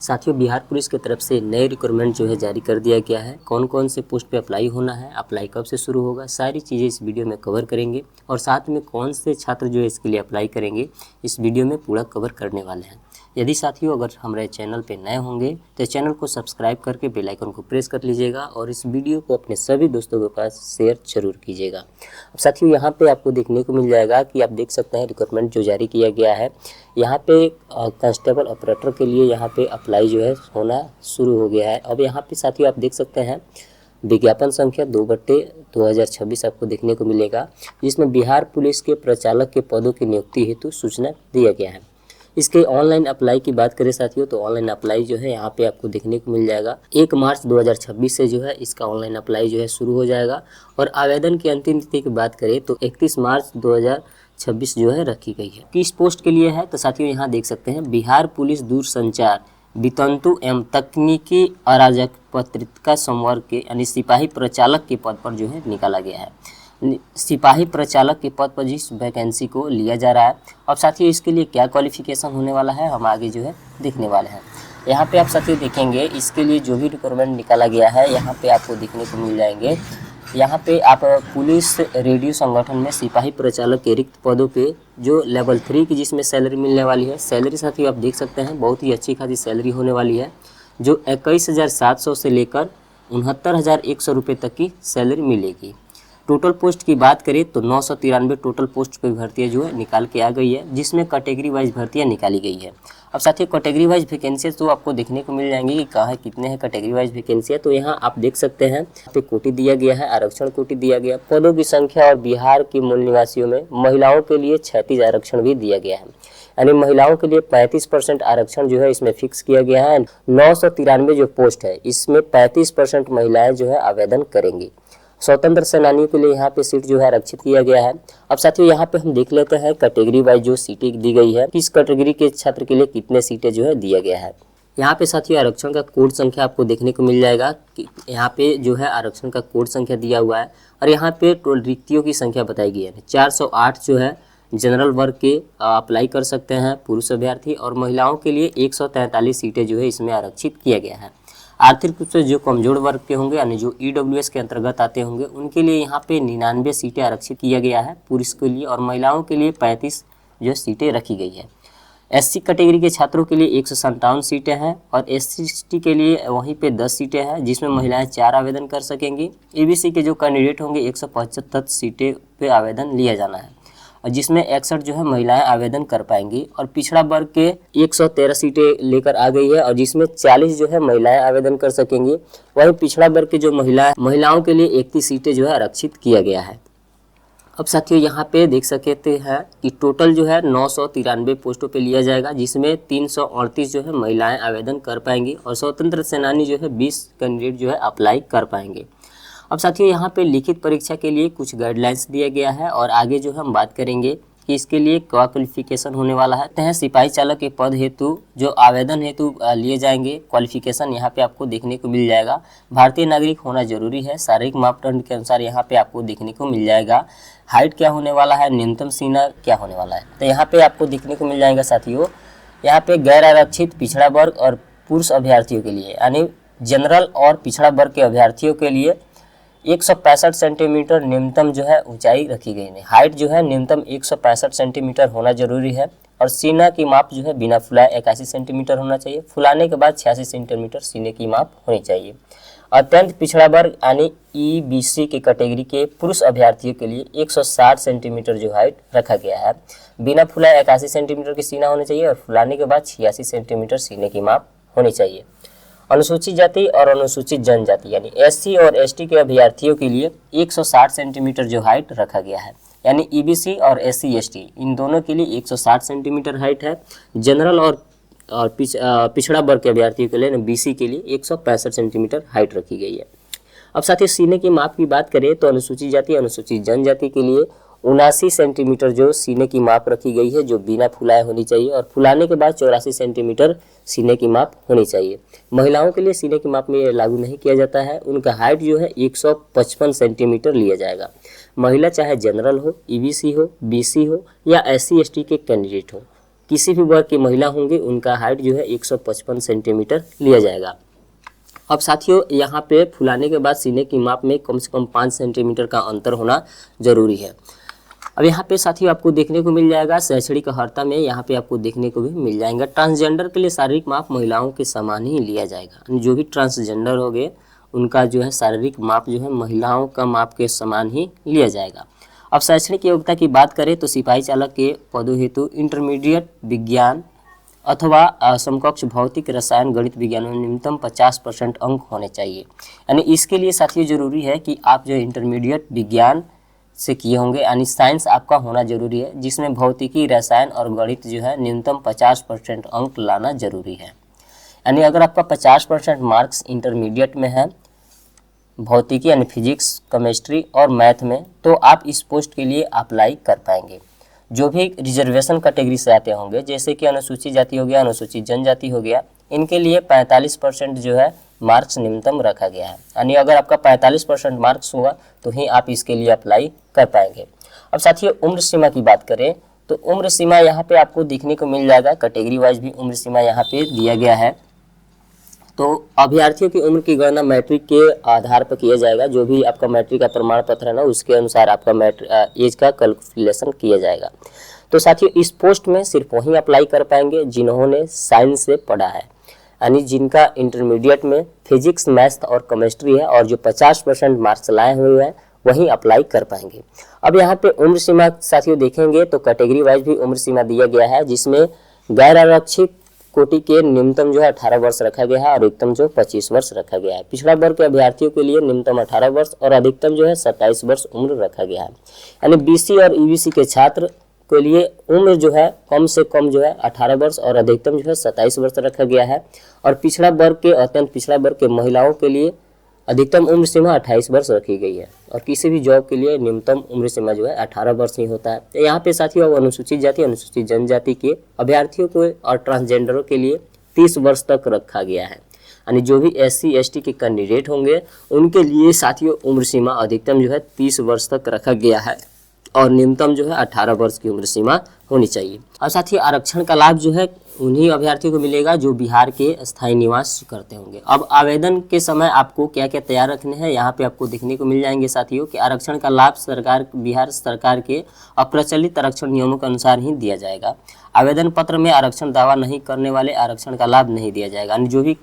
साथियों, बिहार पुलिस की तरफ से नए रिक्रूटमेंट जो है जारी कर दिया गया है। कौन कौन से पोस्ट पे अप्लाई होना है, अप्लाई कब से शुरू होगा, सारी चीज़ें इस वीडियो में कवर करेंगे और साथ में कौन से छात्र जो है इसके लिए अप्लाई करेंगे इस वीडियो में पूरा कवर करने वाले हैं। यदि साथियों अगर हमारे चैनल पे नए होंगे तो चैनल को सब्सक्राइब करके बेल आइकन को प्रेस कर लीजिएगा और इस वीडियो को अपने सभी दोस्तों के पास शेयर जरूर कीजिएगा। अब साथियों यहाँ पे आपको देखने को मिल जाएगा कि आप देख सकते हैं रिक्रूटमेंट जो जारी किया गया है। यहाँ पे कांस्टेबल ऑपरेटर के लिए यहाँ पे अप्लाई जो है होना शुरू हो गया है। अब यहाँ पे साथियों आप देख सकते हैं विज्ञापन संख्या 2/2026 आपको देखने को मिलेगा, जिसमें बिहार पुलिस के प्रचालक के पदों की नियुक्ति हेतु सूचना दिया गया है। इसके ऑनलाइन अप्लाई की बात करें साथियों तो ऑनलाइन अप्लाई जो है यहाँ पे आपको देखने को मिल जाएगा। 1 मार्च 2026 से जो है इसका ऑनलाइन अप्लाई जो है शुरू हो जाएगा और आवेदन की अंतिम तिथि की बात करें तो 31 मार्च 2026 जो है रखी गई है। किस पोस्ट के लिए है तो साथियों यहाँ देख सकते हैं बिहार पुलिस दूरसंचार वितंतु एवं तकनीकी अराजक पत्रिका संवर्ग के यानी सिपाही प्रचालक के पद पर जो है निकाला गया है। सिपाही प्रचालक के पद पर जिस वैकेंसी को लिया जा रहा है। अब साथियों इसके लिए क्या क्वालिफिकेशन होने वाला है हम आगे जो है देखने वाले हैं। यहाँ पे आप साथियों देखेंगे इसके लिए जो भी रिक्रूटमेंट निकाला गया है यहाँ पे आपको देखने को मिल जाएंगे। यहाँ पे आप पुलिस रेडियो संगठन में सिपाही प्रचालक के रिक्त पदों पे जो लेवल 3 की जिसमें सैलरी मिलने वाली है। सैलरी साथियों आप देख सकते हैं बहुत ही अच्छी खासी सैलरी होने वाली है, जो 21,700 से लेकर 69,100 रुपये तक की सैलरी मिलेगी। टोटल पोस्ट की बात करें तो 993 टोटल पोस्ट पे भर्तियाँ जो है निकाल के आ गई है, जिसमें कैटेगरी वाइज भर्तियाँ निकाली गई है। अब साथियों कैटेगरी वाइज वैकेंसी तो आपको देखने को मिल जाएंगी कि कहाँ कितने हैं कैटेगरी वाइज वैकेंसी है। तो यहाँ आप देख सकते हैं यहाँ पे कोटि दिया गया है, आरक्षण कोटि दिया गया, पदों की संख्या और बिहार के मूल निवासियों में महिलाओं के लिए 36 आरक्षण भी दिया गया है। यानी महिलाओं के लिए 35% आरक्षण जो है इसमें फिक्स किया गया है। 993 जो पोस्ट है इसमें 35% महिलाएं जो है आवेदन करेंगी। स्वतंत्र सेनानियों के लिए यहाँ पे सीट जो है आरक्षित किया गया है। अब साथियों यहाँ पे हम देख लेते हैं कैटेगरी वाइज जो सीटें दी गई है, किस कैटेगरी के छात्र के लिए कितने सीटें जो है दिया गया है। यहाँ पे साथियों आरक्षण का कोड संख्या आपको देखने को मिल जाएगा कि यहाँ पे जो है आरक्षण का कोड संख्या दिया हुआ है और यहाँ पे रिक्तियों की संख्या बताई गई है। 408 जो है जनरल वर्ग के अप्लाई कर सकते हैं पुरुष अभ्यर्थी और महिलाओं के लिए 143 सीटें जो है इसमें आरक्षित किया गया है। आर्थिक रूप से जो कमजोर वर्ग के होंगे यानी जो EWS के अंतर्गत आते होंगे उनके लिए यहाँ पे 99 सीटें आरक्षित किया गया है पुरुष के लिए और महिलाओं के लिए 35 जो सीटें रखी गई है। SC कैटेगरी के छात्रों के लिए 157 सीटें हैं और SC/ST के लिए वहीं पे 10 सीटें हैं, जिसमें महिलाएं 4 आवेदन कर सकेंगी। EBC के जो कैंडिडेट होंगे 175 सीटें पे आवेदन लिया जाना है और जिसमें 61 जो है महिलाएं आवेदन कर पाएंगी और पिछड़ा वर्ग के 113 सीटें लेकर आ गई है और जिसमें 40 जो है महिलाएं आवेदन कर सकेंगी। वहीं पिछड़ा वर्ग के जो महिलाओं के लिए 31 सीटें जो है आरक्षित किया गया है। अब साथियों यहाँ पे देख सकते हैं कि टोटल जो है 993 पोस्टों पे लिया जाएगा, जिसमें 338 जो है महिलाएं आवेदन कर पाएंगी और स्वतंत्र सेनानी जो है 20 कैंडिडेट जो है अप्लाई कर पाएंगे। अब साथियों यहाँ पे लिखित परीक्षा के लिए कुछ गाइडलाइंस दिया गया है और आगे जो हम बात करेंगे कि इसके लिए क्या क्वालिफिकेशन होने वाला है। सिपाही चालक के पद हेतु जो आवेदन हेतु लिए जाएंगे क्वालिफिकेशन यहाँ पे आपको देखने को मिल जाएगा। भारतीय नागरिक होना जरूरी है, शारीरिक मापदंड के अनुसार यहाँ पे आपको देखने को मिल जाएगा। हाइट क्या होने वाला है, न्यूनतम सीना क्या होने वाला है तो यहाँ पे आपको देखने को मिल जाएगा। साथियों यहाँ पे गैर आरक्षित पिछड़ा वर्ग और पुरुष अभ्यर्थियों के लिए यानी जनरल और पिछड़ा वर्ग के अभ्यर्थियों के लिए 165 सेंटीमीटर न्यूनतम जो है ऊंचाई रखी गई है। हाइट जो है न्यूनतम 165 सेंटीमीटर होना जरूरी है और सीना की माप जो है बिना फुलाए 81 सेंटीमीटर होना चाहिए। फुलाने के बाद 86 सेंटीमीटर सीने की माप होनी चाहिए। अत्यंत पिछड़ा वर्ग यानी EBC की कैटेगरी के पुरुष अभ्यर्थियों के लिए 160 सेंटीमीटर जो हाइट रखा गया है। बिना फुलाए 81 सेंटीमीटर की सीना होनी चाहिए और फुलाने के बाद 86 सेंटीमीटर सीने की माप होनी चाहिए। अनुसूचित जाति और अनुसूचित जनजाति यानी SC और ST के अभ्यर्थियों के लिए 160 सेंटीमीटर जो हाइट रखा गया है। यानी EBC और SC/ST इन दोनों के लिए 160 सेंटीमीटर हाइट है। जनरल और पिछड़ा वर्ग के अभ्यर्थियों के लिए BC के लिए 165 सेंटीमीटर हाइट रखी गई है। अब साथ ही सीने की माप की बात करें तो अनुसूचित जाति अनुसूचित जनजाति के लिए 79 सेंटीमीटर जो सीने की माप रखी गई है, जो बिना फुलाए होनी चाहिए और फुलाने के बाद 84 सेंटीमीटर सीने की माप होनी चाहिए। महिलाओं के लिए सीने की माप में लागू नहीं किया जाता है, उनका हाइट जो है 155 सेंटीमीटर लिया जाएगा। महिला चाहे जनरल हो, EBC हो, BC हो या SC/ST के कैंडिडेट हो, किसी भी वर्ग की महिला होंगे उनका हाइट जो है 155 सेंटीमीटर लिया जाएगा। अब साथियों यहाँ पे फुलाने के बाद सीने की माप में कम से कम 5 सेंटीमीटर का अंतर होना जरूरी है। अब यहाँ पे साथियों आपको देखने को मिल जाएगा शैक्षणिक अर्हता में, यहाँ पे आपको देखने को भी मिल जाएगा ट्रांसजेंडर के लिए शारीरिक माप महिलाओं के समान ही लिया जाएगा। जो भी ट्रांसजेंडर हो गए उनका जो है शारीरिक माप जो है महिलाओं का माप के समान ही लिया जाएगा। अब शैक्षणिक योग्यता की बात करें तो सिपाही चालक के पदों हेतु इंटरमीडिएट विज्ञान अथवा समकक्ष भौतिक रसायन गणित विज्ञान में न्यूनतम 50% अंक होने चाहिए। यानी इसके लिए साथियों जरूरी है कि आप जो इंटरमीडिएट विज्ञान से किए होंगे, यानी साइंस आपका होना जरूरी है, जिसमें भौतिकी रसायन और गणित जो है न्यूनतम 50% अंक लाना जरूरी है। यानी अगर आपका 50% मार्क्स इंटरमीडिएट में है भौतिकी यानी फिजिक्स केमिस्ट्री और मैथ में, तो आप इस पोस्ट के लिए अप्लाई कर पाएंगे। जो भी रिजर्वेशन कैटेगरी से आते होंगे, जैसे कि अनुसूचित जाति हो गया, अनुसूचित जनजाति हो गया, इनके लिए 45% जो है मार्क्स न्यूनतम रखा गया है। यानी अगर आपका 45% मार्क्स हुआ तो ही आप इसके लिए अप्लाई कर पाएंगे। अब साथियों उम्र सीमा की बात करें तो उम्र सीमा यहाँ पे आपको देखने को मिल जाएगा, कैटेगरी वाइज भी उम्र सीमा यहाँ पे दिया गया है। तो अभ्यर्थियों की उम्र की गणना मैट्रिक के आधार पर किया जाएगा। जो भी आपका मैट्रिक का प्रमाण पत्र है ना, उसके अनुसार आपका एज का कैलकुलेशन किया जाएगा। तो साथियों इस पोस्ट में सिर्फ वही अप्लाई कर पाएंगे जिन्होंने साइंस से पढ़ा है, यानी जिनका इंटरमीडिएट में फिजिक्स मैथ और केमिस्ट्री है और जो 50% मार्क्स लाए हुए हैं वही अप्लाई कर पाएंगे। अब यहाँ पे उम्र सीमा साथियों देखेंगे तो कैटेगरी वाइज भी उम्र सीमा दिया गया है, जिसमें गैर आरक्षित कोटि के न्यूनतम जो है 18 वर्ष रखा गया है और अधिकतम जो 25 वर्ष रखा गया है। पिछड़ा वर्ग के अभ्यर्थियों के लिए न्यूनतम 18 वर्ष और अधिकतम जो है 27 वर्ष उम्र रखा गया है। यानी बीसी और ईबीसी के छात्र के लिए उम्र जो है कम से कम जो है 18 वर्ष और अधिकतम जो है 27 वर्ष रखा गया है। और पिछड़ा वर्ग के अत्यंत पिछड़ा वर्ग के महिलाओं के लिए अधिकतम उम्र सीमा 28 वर्ष रखी गई है और किसी भी जॉब के लिए न्यूनतम उम्र सीमा जो है 18 वर्ष ही होता है। तो यहाँ पे साथियों अब अनुसूचित जाति अनुसूचित जनजाति के अभ्यर्थियों को और ट्रांसजेंडरों के लिए 30 वर्ष तक रखा गया है। यानी जो भी SC ST के कैंडिडेट होंगे उनके लिए साथियों उम्र सीमा अधिकतम जो है 30 वर्ष तक रखा गया है और न्यूनतम जो है 18 वर्ष की उम्र सीमा होनी चाहिए। और साथियों आरक्षण का लाभ जो है उन्हीं अभ्यर्थियों को मिलेगा जो बिहार के स्थायी निवास करते होंगे। अब आवेदन के समय आपको क्या क्या तैयार रखने हैं यहाँ पे आपको देखने को मिल जाएंगे साथियों कि आरक्षण का लाभ सरकार बिहार सरकार के अप्रचलित आरक्षण नियमों के अनुसार ही दिया जाएगा। आवेदन पत्र में आरक्षण दावा नहीं करने वाले आरक्षण का लाभ नहीं दिया जाएगा। यानी जो भी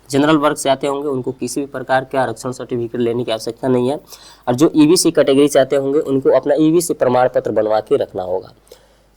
जनरल वर्ग से आते होंगे उनको किसी भी प्रकार के आरक्षण सर्टिफिकेट लेने की आवश्यकता नहीं है। और जो ईबीसी कैटेगरी से आते होंगे उनको अपना ईबीसी प्रमाण पत्र बनवा के रखना होगा।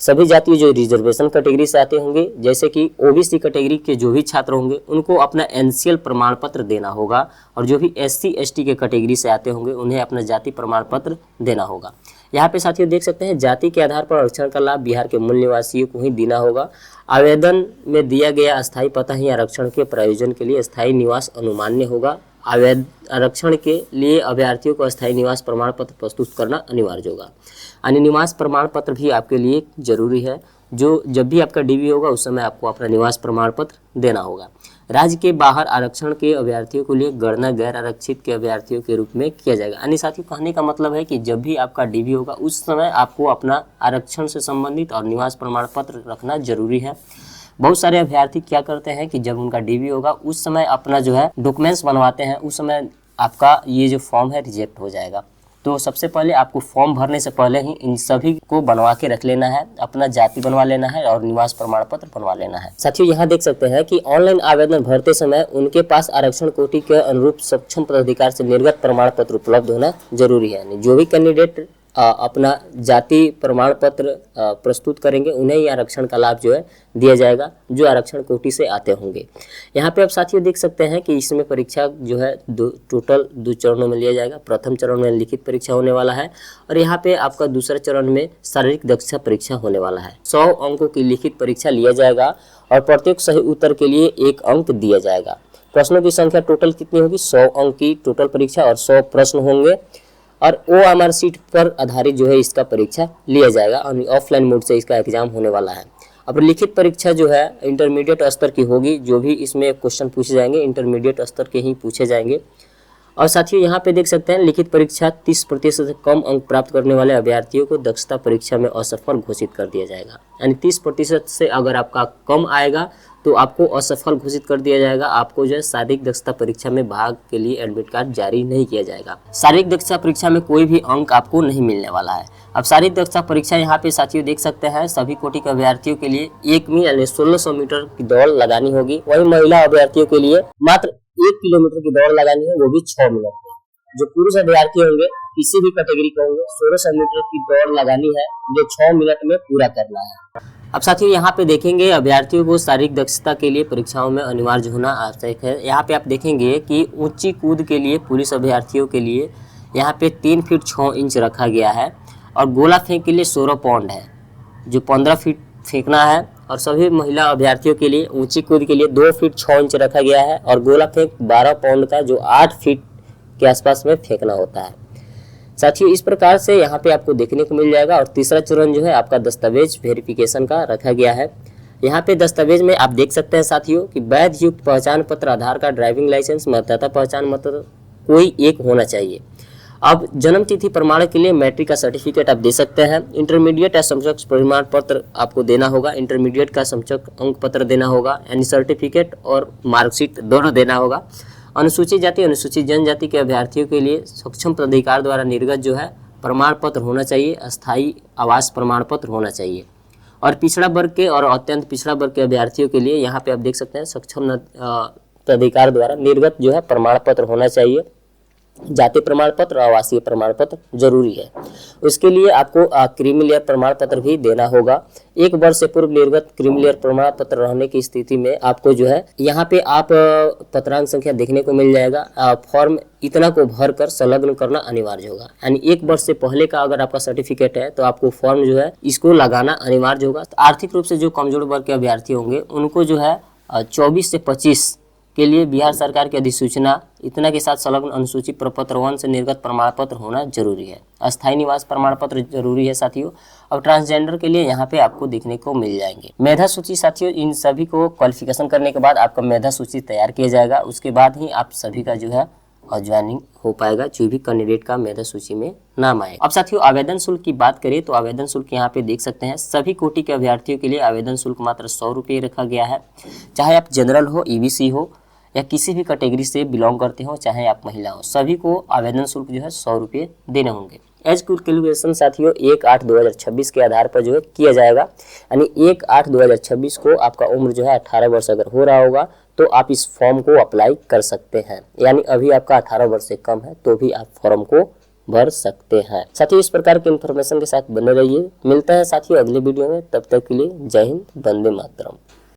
सभी जाति जो रिजर्वेशन कैटेगरी से आते होंगे जैसे कि ओबीसी कैटेगरी के जो भी छात्र होंगे उनको अपना एनसीएल प्रमाण पत्र देना होगा। और जो भी SC ST के कैटेगरी से आते होंगे उन्हें अपना जाति प्रमाण पत्र देना होगा। यहाँ पे साथियों देख सकते हैं जाति के आधार पर आरक्षण का लाभ बिहार के मूल निवासियों को ही देना होगा। आवेदन में दिया गया अस्थायी पता ही आरक्षण के प्रयोजन के लिए स्थायी निवास अनुमान्य होगा। आरक्षण के लिए अभ्यर्थियों को स्थायी निवास प्रमाण पत्र प्रस्तुत करना अनिवार्य होगा। यानी निवास प्रमाण पत्र भी आपके लिए जरूरी है। जो जब भी आपका DV होगा उस समय आपको अपना निवास प्रमाण पत्र देना होगा। राज्य के बाहर आरक्षण के अभ्यर्थियों के लिए गणना गैर आरक्षित के अभ्यर्थियों के रूप में किया जाएगा। यानी साथियों कहने का मतलब है कि जब भी आपका DV होगा उस समय आपको अपना आरक्षण से संबंधित और निवास प्रमाण पत्र रखना जरूरी है। बहुत सारे अभ्यर्थी क्या करते हैं कि जब उनका DV होगा उस समय अपना जो है डॉक्यूमेंट्स बनवाते हैं, उस समय आपका ये जो फॉर्म है रिजेक्ट हो जाएगा। तो सबसे पहले आपको फॉर्म भरने से पहले ही इन सभी को बनवा के रख लेना है, अपना जाति बनवा लेना है और निवास प्रमाण पत्र बनवा लेना है। साथियों यहाँ देख सकते हैं कि ऑनलाइन आवेदन भरते समय उनके पास आरक्षण कोटि के अनुरूप सक्षम पदाधिकारी से निर्गत प्रमाण पत्र उपलब्ध होना जरूरी है। यानी जो भी कैंडिडेट अपना जाति प्रमाण पत्र प्रस्तुत करेंगे उन्हें ही आरक्षण का लाभ जो है दिया जाएगा जो आरक्षण कोटि से आते होंगे। यहाँ पे आप साथियों देख सकते हैं कि इसमें परीक्षा जो है टोटल 2 चरणों में लिया जाएगा। प्रथम चरण में लिखित परीक्षा होने वाला है और यहाँ पे आपका दूसरा चरण में शारीरिक दक्षता परीक्षा होने वाला है। 100 अंकों की लिखित परीक्षा लिया जाएगा और प्रत्येक सही उत्तर के लिए 1 अंक दिया जाएगा। प्रश्नों की संख्या टोटल कितनी होगी? 100 अंक की टोटल परीक्षा और 100 प्रश्न होंगे और OMR सीट पर आधारित जो है इसका परीक्षा लिया जाएगा और ऑफलाइन मोड से इसका एग्जाम होने वाला है। अब लिखित परीक्षा जो है इंटरमीडिएट स्तर की होगी। जो भी इसमें क्वेश्चन पूछे जाएंगे इंटरमीडिएट स्तर के ही पूछे जाएंगे और साथियों यहाँ पे देख सकते हैं लिखित परीक्षा 30% से कम अंक प्राप्त करने वाले अभ्यर्थियों को दक्षता परीक्षा में असफल घोषित कर दिया जाएगा। यानी 30% से अगर आपका कम आएगा तो आपको असफल घोषित कर दिया जाएगा। आपको जो है शारीरिक दक्षता परीक्षा में भाग के लिए एडमिट कार्ड जारी नहीं किया जाएगा। शारीरिक दक्षता परीक्षा में कोई भी अंक आपको नहीं मिलने वाला है। अब शारीरिक दक्षता परीक्षा यहाँ पे साथियों देख सकते हैं सभी कोटि के अभ्यर्थियों के लिए 1 मील यानी 1600 मीटर की दौड़ लगानी होगी। वही महिला अभ्यर्थियों के लिए मात्र 1 किलोमीटर की दौड़ लगानी है, वो भी 6 मिनट में। जो पुरुष अभ्यर्थी होंगे किसी भी कैटेगरी के होंगे 1600 मीटर की दौड़ लगानी है, जो 6 मिनट में पूरा करना है। अब साथियों यहाँ पे देखेंगे अभ्यर्थियों को शारीरिक दक्षता के लिए परीक्षाओं में अनिवार्य होना आवश्यक है। यहाँ पे आप देखेंगे कि ऊंची कूद के लिए पुरुष अभ्यर्थियों के लिए यहाँ पे 3 फीट 6 इंच रखा गया है और गोला फेंक के लिए 16 पाउंड है, जो 15 फीट फेंकना है। और सभी महिला अभ्यर्थियों के लिए ऊंची कूद के लिए 2 फीट 6 इंच रखा गया है और गोला फेंक 12 पाउंड का, जो 8 फीट के आसपास में फेंकना होता है। साथियों इस प्रकार से यहाँ पे आपको देखने को मिल जाएगा। और तीसरा चरण जो है आपका दस्तावेज वेरिफिकेशन का रखा गया है। यहाँ पे दस्तावेज में आप देख सकते हैं साथियों कि वैध युक्त पहचान पत्र, आधार कार्ड, ड्राइविंग लाइसेंस, मतदाता पहचान पत्र कोई एक होना चाहिए। अब जन्म तिथि प्रमाण के लिए मैट्रिक का सर्टिफिकेट आप दे सकते हैं। इंटरमीडिएट या समकक्ष प्रमाण पत्र आपको देना होगा। इंटरमीडिएट का समकक्ष अंक पत्र देना होगा, यानी सर्टिफिकेट और मार्कशीट दोनों देना होगा। अनुसूचित जाति अनुसूचित जनजाति के अभ्यर्थियों के लिए सक्षम प्राधिकार द्वारा निर्गत जो है प्रमाण पत्र होना चाहिए, अस्थायी आवास प्रमाण पत्र होना चाहिए। और पिछड़ा वर्ग के और अत्यंत पिछड़ा वर्ग के अभ्यर्थियों के लिए यहाँ पे आप देख सकते हैं सक्षम प्राधिकार द्वारा निर्गत जो है प्रमाण पत्र होना चाहिए। जाति प्रमाण पत्र, आवासीय प्रमाण पत्र जरूरी है। उसके लिए आपको क्रीमी लेयर प्रमाण पत्र भी देना होगा। 1 वर्ष से पूर्व निर्गत क्रीमी लेयर प्रमाण पत्र रहने की स्थिति में आपको जो है यहाँ पे आप पत्रांक संख्या देखने को मिल जाएगा। फॉर्म इतना को भर कर संलग्न करना अनिवार्य होगा। यानी 1 वर्ष से पहले का अगर आपका सर्टिफिकेट है तो आपको फॉर्म जो है इसको लगाना अनिवार्य होगा। तो आर्थिक रूप से जो कमजोर वर्ग के अभ्यर्थी होंगे उनको जो है 24 से 25 के लिए बिहार सरकार की अधिसूचना इतना के साथ संलग्न अनुसूची प्रपत्र 1 से निर्गत प्रमाण पत्र होना जरूरी है। अस्थायी निवास प्रमाण पत्र जरूरी है साथियों। अब ट्रांसजेंडर के लिए यहाँ पे आपको देखने को मिल जाएंगे मेधा सूची। साथियों इन सभी को क्वालिफिकेशन करने के बाद आपका मेधा सूची तैयार किया जाएगा। उसके बाद ही आप सभी का जो है ज्वाइनिंग हो पाएगा, जो भी कैंडिडेट का मेधा सूची में नाम आए। अब साथियों आवेदन शुल्क की बात करें तो आवेदन शुल्क यहाँ पे देख सकते हैं सभी कोटि के अभ्यर्थियों के लिए आवेदन शुल्क मात्र 100 रुपये रखा गया है। चाहे आप जनरल हो, EBC हो या किसी भी कैटेगरी से बिलोंग करते हो, चाहे आप महिला हो, सभी को आवेदन शुल्क जो है 100 रुपये देने होंगे। एज कैलकुलेशन साथियों 1/8/2026 के आधार पर जो है किया जाएगा। यानी 1/8/2026 को आपका उम्र जो है 18 वर्ष अगर हो रहा होगा तो आप इस फॉर्म को अप्लाई कर सकते हैं। यानी अभी आपका 18 वर्ष से कम है तो भी आप फॉर्म को भर सकते हैं। साथियों इस प्रकार के इन्फॉर्मेशन के साथ बने रहिए। मिलता है साथियों अगले वीडियो में, तब तक के लिए जय हिंद, वंदे मातरम।